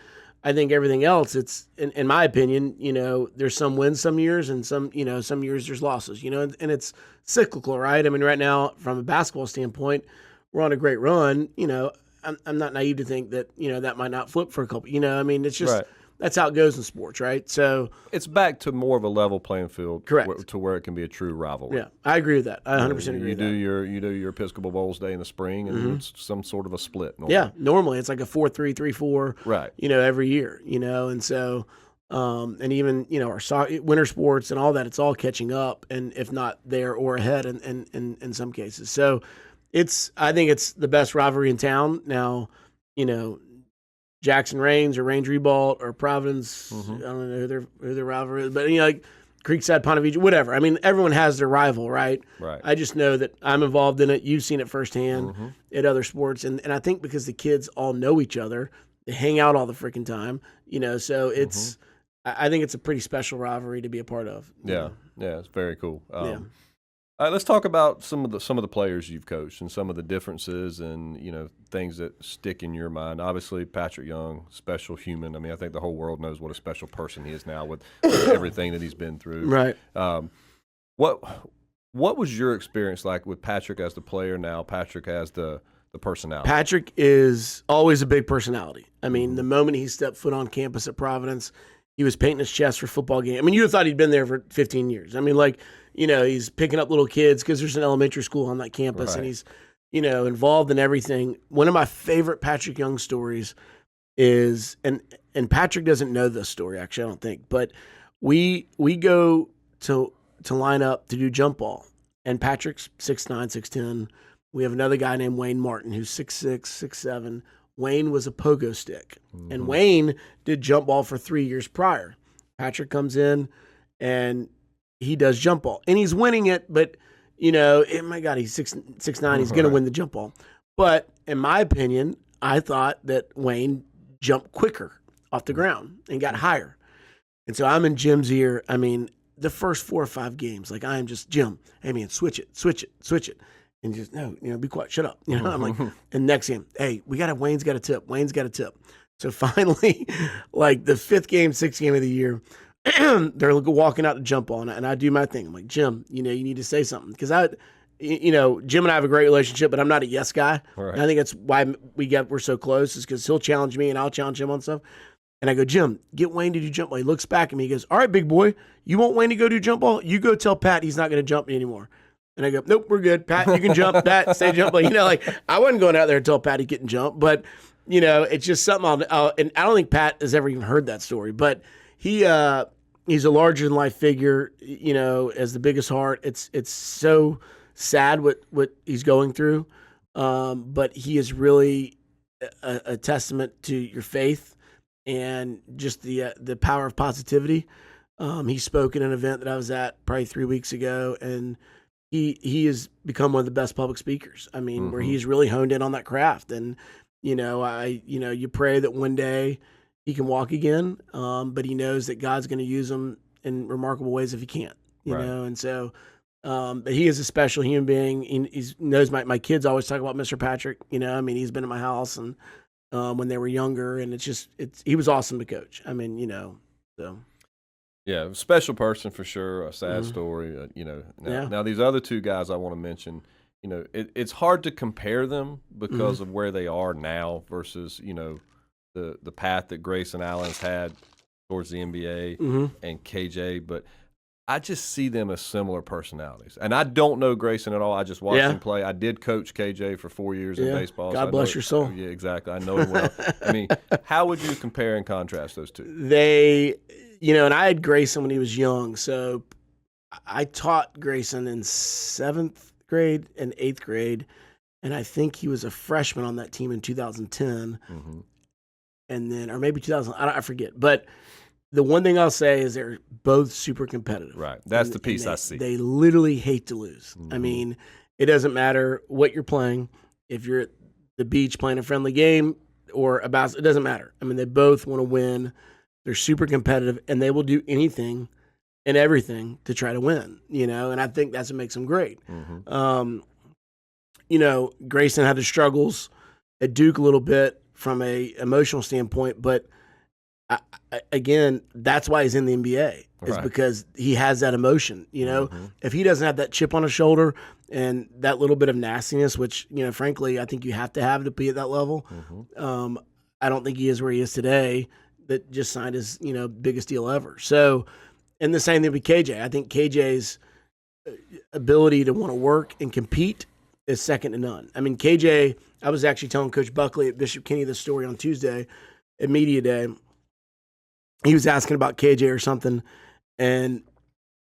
I think everything else, it's in my opinion, you know, there's some wins some years and some years there's losses, you know, and it's cyclical, right? I mean, right now from a basketball standpoint, we're on a great run. You know, I'm not naive to think that, you know, that might not flip for a couple. You know, I mean, it's just right. That's how it goes in sports, right? So it's back to more of a level playing field, correct, to where it can be a true rivalry. Yeah, I agree with that. I 100% agree with that. You do your Episcopal Bowls Day in the spring, and it's some sort of a split. Normally. Yeah, normally it's like a 4-3, 3-4, right? You know, every year, you know, and so, and even, you know, our winter sports and all that, it's all catching up, and if not there or ahead, in some cases. So, I think it's the best rivalry in town now. You know, Jackson Rains or Range Ribault or Providence. I don't know who their rivalry is, but, you know, like Creekside, Ponte Vedra, whatever. I mean, everyone has their rival, right? Right. I just know that I'm involved in it. You've seen it firsthand at other sports, and I think because the kids all know each other, they hang out all the freaking time. You know, so it's. I think it's a pretty special rivalry to be a part of. Yeah, it's very cool. Yeah. All right, let's talk about some of the players you've coached and some of the differences and, you know, things that stick in your mind. Obviously, Patrick Young, special human. I mean, I think the whole world knows what a special person he is now with everything that he's been through. Right. What was your experience like with Patrick as the player, now Patrick as the personality? Patrick is always a big personality. I mean, the moment he stepped foot on campus at Providence, he was painting his chest for football game. I mean, you would have thought he'd been there for 15 years. I mean, like, you know, he's picking up little kids because there's an elementary school on that campus, right. And he's, you know, involved in everything. One of my favorite Patrick Young stories is, and Patrick doesn't know this story, actually, I don't think, but we go to line up to do jump ball, and Patrick's 6'9", 6'10". We have another guy named Wayne Martin who's 6'6", 6'7". Wayne was a pogo stick, and Wayne did jump ball for 3 years prior. Patrick comes in, and he does jump ball, and he's winning it, but, you know, my God, he's 6'9", he's going to win the jump ball. But in my opinion, I thought that Wayne jumped quicker off the ground and got higher. And so I'm in Jim's ear. I mean, the first 4 or 5 games, like, I am just, Jim, hey, man, switch it. And just, no, you know, be quiet, shut up. You know, I'm like, and next game, hey, Wayne's got a tip. So finally, like the 5th game, 6th game of the year, they're walking out to jump ball, and I do my thing. I'm like, Jim, you know, you need to say something. Because you know, Jim and I have a great relationship, but I'm not a yes guy. Right. And I think that's why we're so close, is because he'll challenge me and I'll challenge him on stuff. And I go, Jim, get Wayne to do jump ball. He looks back at me. He goes, all right, big boy, you want Wayne to go do jump ball? You go tell Pat he's not going to jump me anymore. And I go, nope, we're good. Pat, you can jump. Pat, stay jump ball. You know, like, I wasn't going out there and tell Pat he couldn't jump. But, you know, it's just something and I don't think Pat has ever even heard that story. But he's a larger-than-life figure, you know, as the biggest heart. It's so sad what he's going through. But he is really a testament to your faith and just the power of positivity. He spoke at an event that I was at probably 3 weeks ago, and he has become one of the best public speakers. I mean, where he's really honed in on that craft. And, you know, you pray that one day he can walk again, but he knows that God's going to use him in remarkable ways if he can't, you know. And so, but he is a special human being. He knows my kids always talk about Mr. Patrick, you know. I mean, he's been at my house and when they were younger, and he was awesome to coach. I mean, you know, so. Yeah, special person for sure. A sad story, you know. Now these other 2 guys I want to mention, you know, it's hard to compare them because of where they are now versus, you know, the path that Grayson Allen's had towards the NBA and KJ. But I just see them as similar personalities. And I don't know Grayson at all. I just watched him play. I did coach KJ for 4 years in baseball. God bless your soul. Yeah, exactly. I know him well. I mean, how would you compare and contrast those 2? You know, and I had Grayson when he was young. So I taught Grayson in 7th grade and 8th grade. And I think he was a freshman on that team in 2010. And then, or maybe 2000, I forget. But the one thing I'll say is they're both super competitive. Right. That's the piece I see. They literally hate to lose. I mean, it doesn't matter what you're playing. If you're at the beach playing a friendly game or it doesn't matter. I mean, they both want to win. They're super competitive, and they will do anything and everything to try to win, and I think that's what makes them great. Grayson had his struggles at Duke a little bit from a emotional standpoint, but again, that's why he's in the NBA, is because he has that emotion. If he doesn't have that chip on his shoulder and that little bit of nastiness, which, frankly, I think you have to be at that level, I don't think he is where he is today, that just signed his, biggest deal ever. So, and the same thing with KJ. I think KJ's ability to want to work and compete is second to none. I mean, KJ, I was actually telling Coach Buckley at Bishop Kenny this story on Tuesday at Media Day. He was asking about KJ or something, and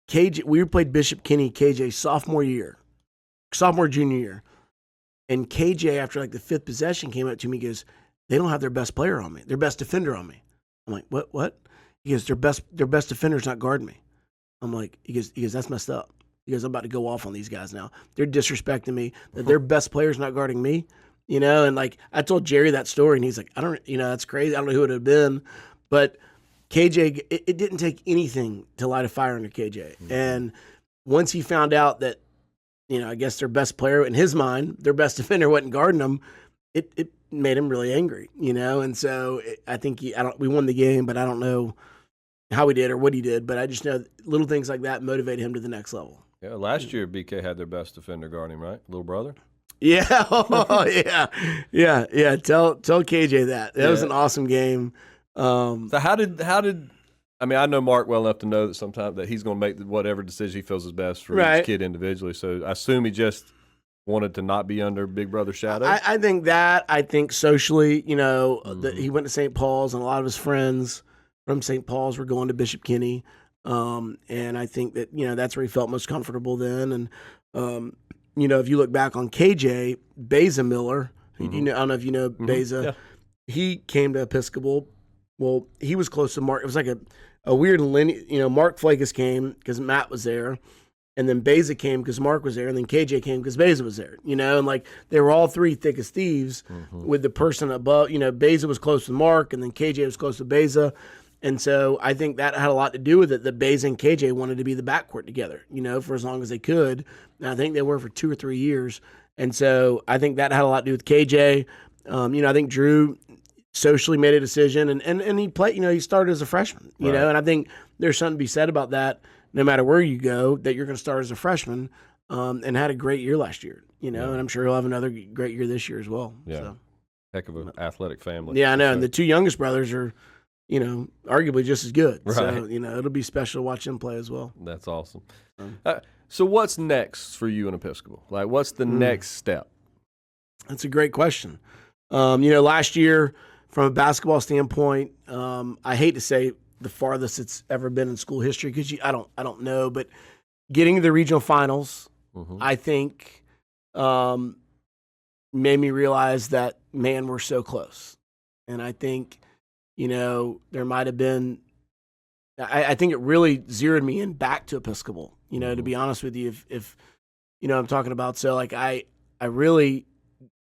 KJ, we played Bishop Kenny, KJ, sophomore, junior year. And KJ, after like the fifth possession, came up to me and goes, they don't have their best player on me, their best defender on me. I'm like, what? He goes, their best defender's not guarding me. I'm like, he goes, that's messed up. He goes, I'm about to go off on these guys now. They're disrespecting me. That their best player's not guarding me, and like I told Jerry that story, and he's like, I don't, that's crazy. I don't know who it would have been, but KJ, it didn't take anything to light a fire under KJ. And once he found out that, I guess their best player, in his mind, their best defender wasn't guarding them, it made him really angry, And so I think we won the game, but I don't know how he did or what he did. But I just know little things like that motivate him to the next level. Yeah, last year BK had their best defender guarding him, right? Little brother? Yeah, yeah. Tell KJ that. That was an awesome game. So how did I mean, I know Mark well enough to know that sometimes that he's going to make whatever decision he feels is best for each kid individually. So I assume he just wanted to not be under Big Brother's shadow. I think socially, he went to St. Paul's, and a lot of his friends from St. Paul's were going to Bishop Kenny. And I think that, that's where he felt most comfortable then. And, if you look back on KJ, Beza Miller, I don't know if you know Beza, he came to Episcopal. Well, he was close to Mark. It was like a weird lineage. Mark Flakus came because Matt was there, and then Beza came because Mark was there, and then KJ came because Beza was there. And like they were all three thick as thieves with the person above. Beza was close to Mark, and then KJ was close to Beza. And so I think that had a lot to do with it, that Beza and KJ wanted to be the backcourt together, for as long as they could. And I think they were for 2 or 3 years. And so I think that had a lot to do with KJ. I think Drew socially made a decision, and he played, he started as a freshman, and I think there's something to be said about that, no matter where you go, that you're going to start as a freshman, and had a great year last year, and I'm sure he'll have another great year this year as well. Yeah. So. Heck of an athletic family. Yeah, I know. Sure. And the two youngest brothers are, arguably just as good. Right. So, it'll be special to watch them play as well. That's awesome. So what's next for you in Episcopal? Like, what's the next step? That's a great question. Last year, from a basketball standpoint, I hate to say the farthest it's ever been in school history because I don't know, but getting to the regional finals, I think, made me realize that, man, we're so close. And I think, there might have been, I think it really zeroed me in back to Episcopal, to be honest with you, if I'm talking about, so like I really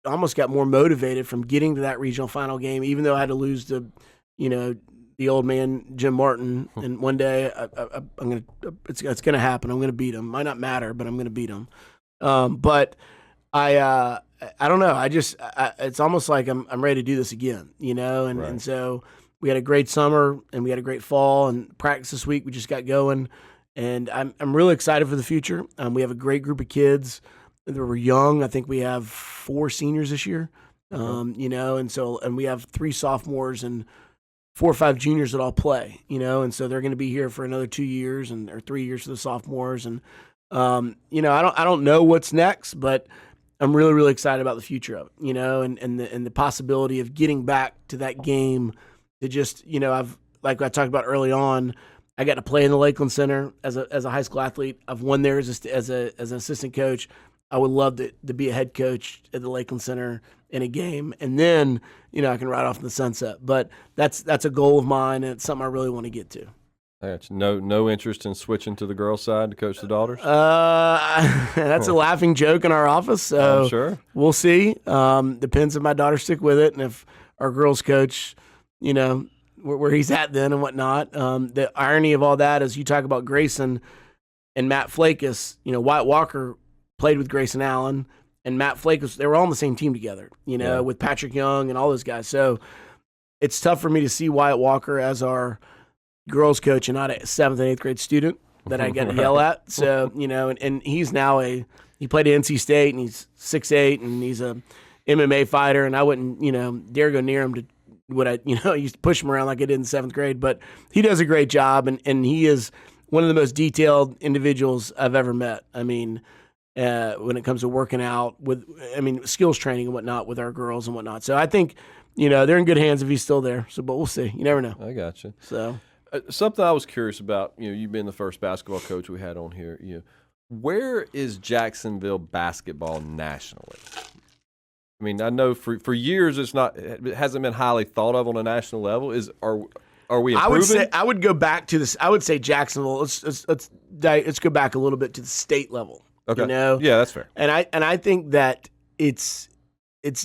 almost got more motivated from getting to that regional final game, even though I had to lose to, the old man, Jim Martin. And one day it's going to happen. I'm going to beat him. Might not matter, but I'm going to beat him. But I don't know. It's almost like I'm ready to do this again, and so we had a great summer and we had a great fall and practice this week. We just got going, and I'm really excited for the future. We have a great group of kids. We're young. I think we have 4 seniors this year, and we have 3 sophomores and 4 or 5 juniors that all play, and so they're going to be here for another 2 years or 3 years for the sophomores. And, I don't know what's next, but I'm really, really excited about the future of it, and the possibility of getting back to that game to just, I've, like I talked about early on, I got to play in the Lakeland Center as a high school athlete. I've won there as an assistant coach. I would love to be a head coach at the Lakeland Center in a game, and then I can ride off in the sunset. But that's a goal of mine, and it's something I really want to get to. I got you. No interest in switching to the girls' side to coach the daughters? That's a laughing joke in our office. So I'm sure. We'll see. Depends if my daughters stick with it and if our girls coach, where he's at then and whatnot. The irony of all that is you talk about Grayson and Matt Flakus. Wyatt Walker played with Grayson Allen, and Matt Flakus, they were all on the same team together, with Patrick Young and all those guys. So it's tough for me to see Wyatt Walker as our girls coach and not a 7th and 8th grade student that I get to yell at. So, and he's now he played at NC State and he's 6'8", and he's a MMA fighter, and I wouldn't, dare go near him to what I used to push him around like I did in 7th grade, but he does a great job, and he is one of the most detailed individuals I've ever met. I mean, when it comes to working out skills training and whatnot with our girls and whatnot. So I think, they're in good hands if he's still there. So, but we'll see. You never know. I got you. So something I was curious about, you being the first basketball coach we had on here, where is Jacksonville basketball nationally? I mean, I know for years it hasn't been highly thought of on a national level. Are we improving? I would go back to this. I would say Jacksonville. Let's go back a little bit to the state level. Okay. Yeah, that's fair. And I think that it's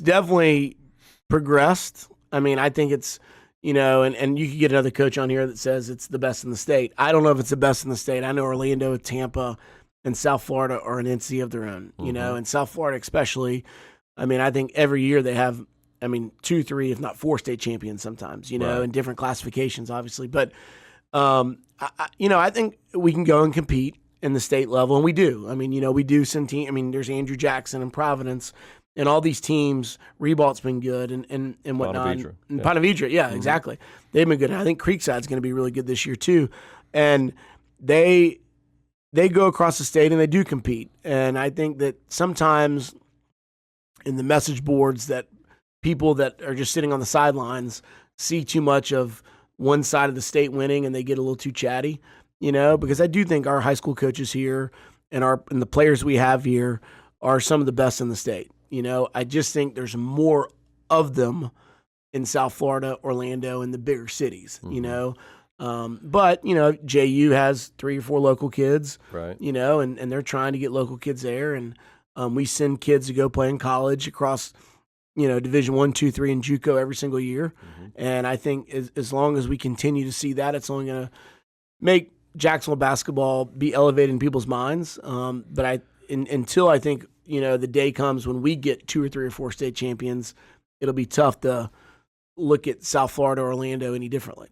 definitely progressed. I mean, I think it's and you could get another coach on here that says it's the best in the state. I don't know if it's the best in the state. I know Orlando, Tampa, and South Florida are an NC of their own. And South Florida especially. I mean, I think every year they have, 2, 3, if not 4 state champions sometimes, right. in different classifications, obviously. But, I think we can go and compete in the state level, and we do. We do send team. There's Andrew Jackson and Providence and all these teams. Ribault's been good and whatnot. Ponte Vedra, yeah, exactly. They've been good. And I think Creekside's going to be really good this year too. And they go across the state and they do compete. And I think that sometimes in the message boards that people that are just sitting on the sidelines see too much of one side of the state winning and they get a little too chatty, because I do think our high school coaches here and the players we have here are some of the best in the state. I just think there's more of them in South Florida, Orlando, and the bigger cities, But, JU has 3 or 4 local kids, right? And they're trying to get local kids there. And we send kids to go play in college across, Division I, II, III, and JUCO every single year. And I think as long as we continue to see that, it's only going to make Jacksonville basketball be elevated in people's minds. But until I think, the day comes when we get 2 or 3 or 4 state champions, it'll be tough to look at South Florida or Orlando any differently,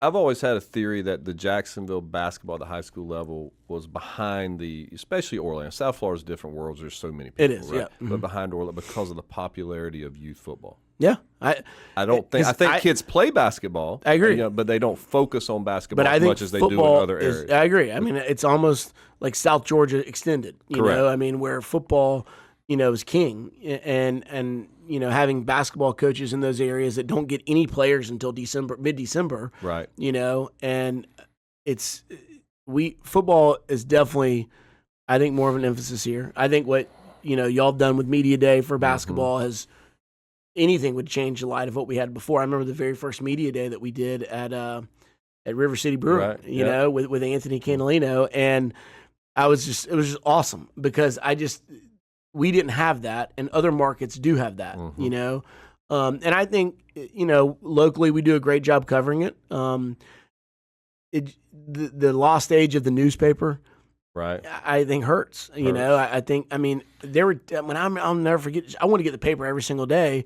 I've always had a theory that the Jacksonville basketball at the high school level was behind especially Orlando. South Florida's different worlds. There's so many people. It is, right? yeah. But behind Orlando because of the popularity of youth football. Yeah. I think kids play basketball. I agree. But they don't focus on basketball as much as they do in other areas. I agree. It's almost like South Georgia extended, Correct. Where football, is king. And having basketball coaches in those areas that don't get any players until mid-December. Right. And football is definitely, I think, more of an emphasis here. I think what, y'all have done with Media Day for basketball has anything would change the light of what we had before. I remember the very first Media Day that we did at River City Brewing, right. With Anthony Candelino. And it was just awesome because we didn't have that, and other markets do have that, And I think, locally we do a great job covering it. The lost age of the newspaper, right? I think hurts. I think, there were when I'll never forget. I want to get the paper every single day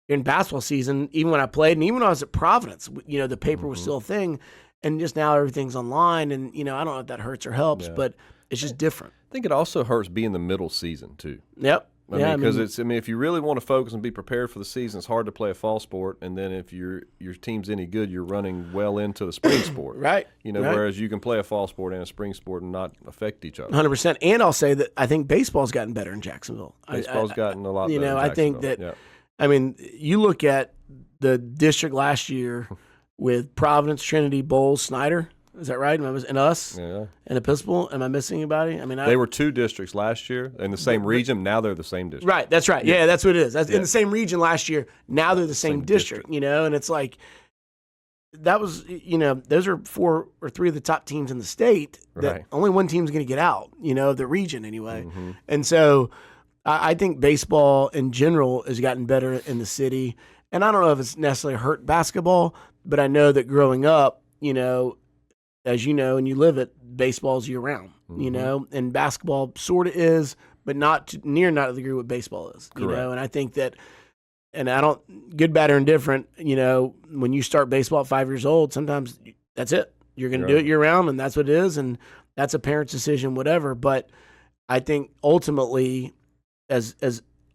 in basketball season, even when I played, and even when I was at Providence. The paper was still a thing, and just now everything's online, and I don't know if that hurts or helps, but it's just different. I think it also hurts being the middle season too. Yep. Because if you really want to focus and be prepared for the season, it's hard to play a fall sport. And then if your team's any good, you're running well into the spring sport. Right. Whereas you can play a fall sport and a spring sport and not affect each other. 100%. And I'll say that I think baseball's gotten better in Jacksonville. Baseball's gotten a lot better in I think Jacksonville. that, you look at the district last year with Providence, Trinity, Bowles, Snyder. Is that right? And us? Yeah. And Episcopal? Am I missing anybody? They were 2 districts last year in the same region. Now they're the same district. Right. That's right. Yeah, that's what it is. In the same region last year. Now they're the same district, And it's like that was, those are 4 or 3 of the top teams in the state that Right. only one team's going to get out, the region anyway. Mm-hmm. And so I think baseball in general has gotten better in the city. And I don't know if it's necessarily hurt basketball, but I know that growing up, as you know, and you live it, baseball's year round, and basketball sort of is, but not to the degree what baseball is, Correct. and I think that, and I don't, good, bad, or indifferent, when you start baseball at 5 years old, sometimes that's it. You're going to do it year round, and that's what it is, and that's a parent's decision, whatever. But I think ultimately, as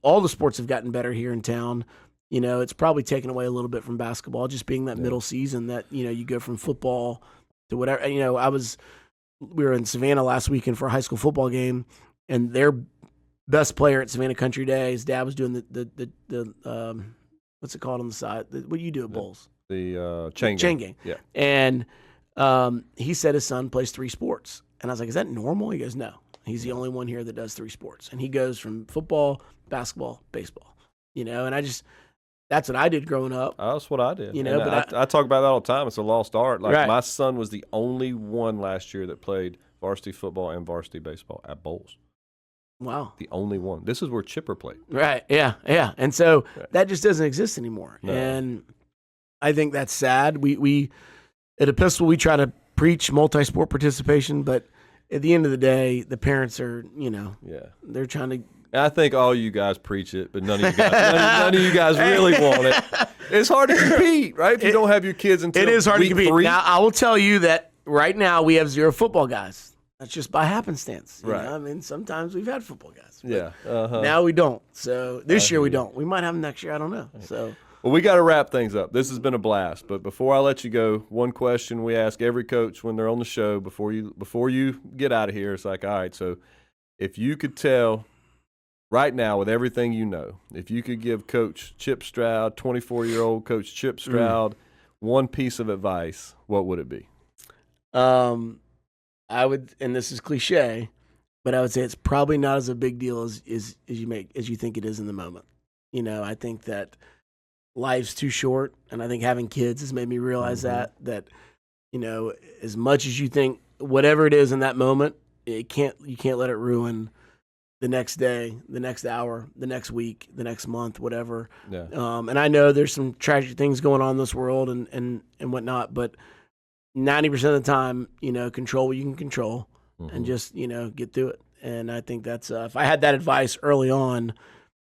all the sports have gotten better here in town, it's probably taken away a little bit from basketball, just being that middle season that, you go from football to whatever. We were in Savannah last weekend for a high school football game, and their best player at Savannah Country Day, his dad was doing the what's it called on the side? What do you do at bowls? The chain game. Yeah. And he said his son plays 3 sports. And I was like, is that normal? He goes, no. He's the only one here that does 3 sports. And he goes from football, basketball, baseball. And that's what I did growing up. That's what I did. But I talk about that all the time. It's a lost art. Like Right. my son was the only one last year that played varsity football and varsity baseball at bowls. Wow. The only one. This is where Chipper played. Right. Yeah. Yeah. And so Right. that just doesn't exist anymore. No. And I think that's sad. We at Episcopal, we try to preach multi-sport participation, but at the end of the day, the parents are, they're trying to. I think all you guys preach it, but none of you guys really want it. It's hard to compete, right? If you don't have your kids until It is hard to week compete. 3. Now, I will tell you that right now we have 0 football guys. That's just by happenstance. you Right. know? I mean, sometimes we've had football guys. but Yeah. Uh-huh. Now we don't. So this year we don't. We might have them next year. I don't know. So Well, we got to wrap things up. This has been a blast. But before I let you go, one question we ask every coach when they're on the show before you get out of here. It's like, all right, so if you could tell right now with everything you know, if you could give Coach Chip Stroud, 24-year-old Coach Chip Stroud, one piece of advice, what would it be? I would, and this is cliche, but I would say it's probably not as a big deal as you think it is in the moment. I think that life's too short, and I think having kids has made me realize that as much as you think whatever it is in that moment, you can't let it ruin the next day, the next hour, the next week, the next month, whatever. Yeah. And I know there's some tragic things going on in this world and whatnot, but 90% of the time, control what you can control and just, get through it. And I think that's, if I had that advice early on,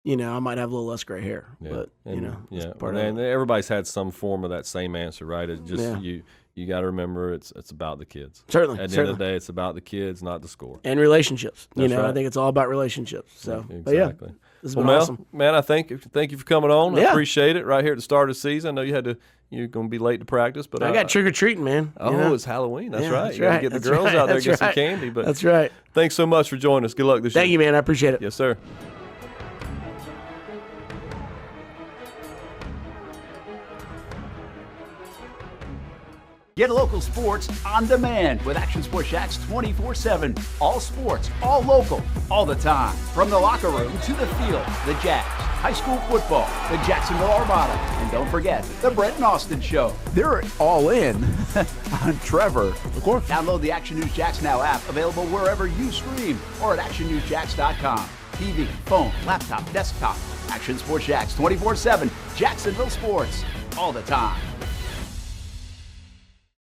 I might have a little less gray hair, but it's part of it. Everybody's had some form of that same answer, right? It's just you got to remember it's about the kids. Certainly. At the end of the day, it's about the kids, not the score. And relationships. That's right. I think it's all about relationships. So, Exactly. but yeah, this has been Mel, awesome. man, I thank you for coming on. I Yeah. appreciate it right here at the start of the season. I know you're going to be late to practice, but I got trick-or-treating, man. it's Halloween. That's Yeah, right. that's You got to right. get the That's girls right. out there, That's get some right. candy. But That's right. thanks so much for joining us. Good luck this year. Thank you, man. I appreciate it. Yes, sir. Get local sports on demand with Action Sports Jax 24/7. All sports, all local, all the time. From the locker room to the field, the Jax, high school football, the Jacksonville Armada, and don't forget the Brett and Austin Show. They're all in on Trevor. Of course. Download the Action News Jax Now app, available wherever you stream or at actionnewsjax.com. TV, phone, laptop, desktop. Action Sports Jax 24/7. Jacksonville sports, all the time.